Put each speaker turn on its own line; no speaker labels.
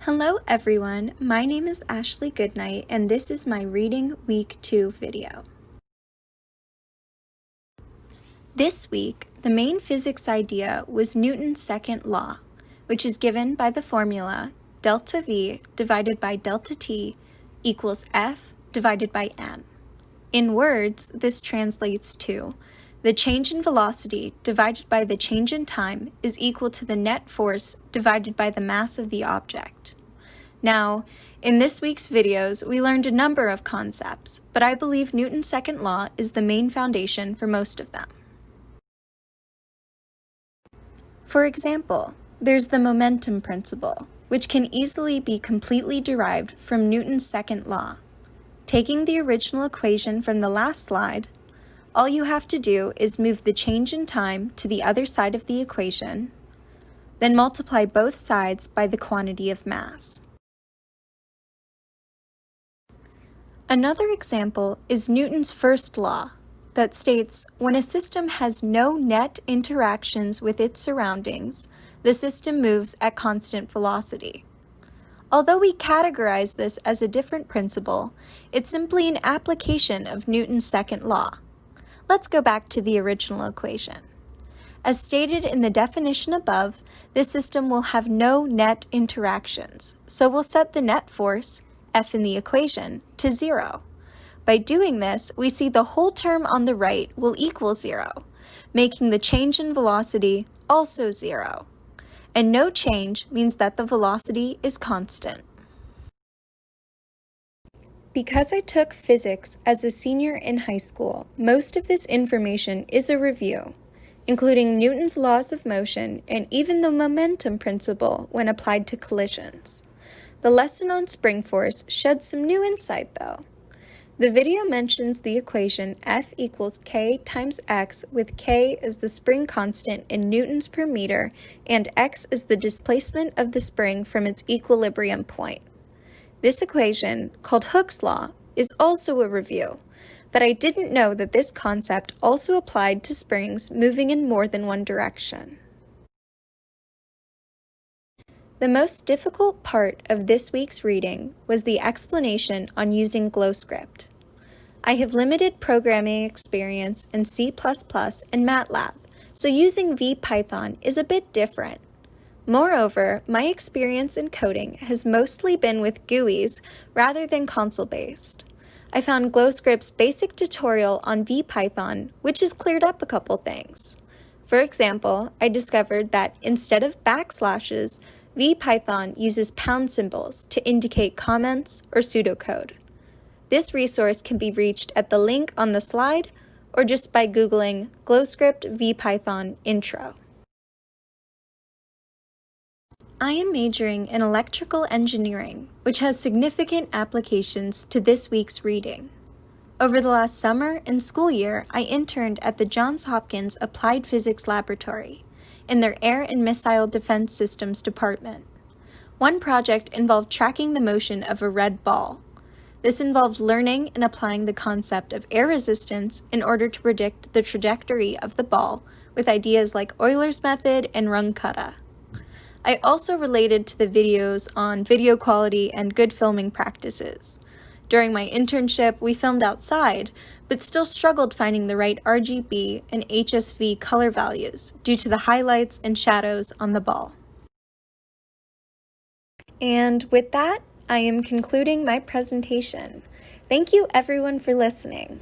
Hello everyone, my name is Ashley Goodnight and this is my Reading Week 2 video. This week, the main physics idea was Newton's second law, which is given by the formula delta V divided by delta T equals F divided by m. In words, this translates to the change in velocity divided by the change in time is equal to the net force divided by the mass of the object. Now, in this week's videos, we learned a number of concepts, but I believe Newton's second law is the main foundation for most of them. For example, there's the momentum principle, which can easily be completely derived from Newton's second law. Taking the original equation from the last slide, all you have to do is move the change in time to the other side of the equation, then multiply both sides by the quantity of mass. Another example is Newton's first law that states when a system has no net interactions with its surroundings, the system moves at constant velocity. Although we categorize this as a different principle, it's simply an application of Newton's second law. Let's go back to the original equation. As stated in the definition above, this system will have no net interactions, so we'll set the net force, F in the equation, to 0. By doing this, we see the whole term on the right will equal 0, making the change in velocity also 0. And no change means that the velocity is constant. Because I took physics as a senior in high school, most of this information is a review, including Newton's laws of motion and even the momentum principle when applied to collisions. The lesson on spring force sheds some new insight though. The video mentions the equation F equals K times X, with K as the spring constant in newtons per meter and X is the displacement of the spring from its equilibrium point. This equation, called Hooke's law, is also a review, but I didn't know that this concept also applied to springs moving in more than one direction. The most difficult part of this week's reading was the explanation on using GlowScript. I have limited programming experience in C++ and MATLAB, so using VPython is a bit different. Moreover, my experience in coding has mostly been with GUIs rather than console-based. I found GlowScript's basic tutorial on VPython, which has cleared up a couple things. For example, I discovered that instead of backslashes, VPython uses pound symbols to indicate comments or pseudocode. This resource can be reached at the link on the slide or just by Googling GlowScript VPython intro. I am majoring in electrical engineering, which has significant applications to this week's reading. Over the last summer and school year, I interned at the Johns Hopkins Applied Physics Laboratory in their Air and Missile Defense Systems department. One project involved tracking the motion of a red ball. This involved learning and applying the concept of air resistance in order to predict the trajectory of the ball with ideas like Euler's method and Runge-Kutta. I also related to the videos on video quality and good filming practices. During my internship, we filmed outside, but still struggled finding the right RGB and HSV color values due to the highlights and shadows on the ball. And with that, I am concluding my presentation. Thank you everyone for listening.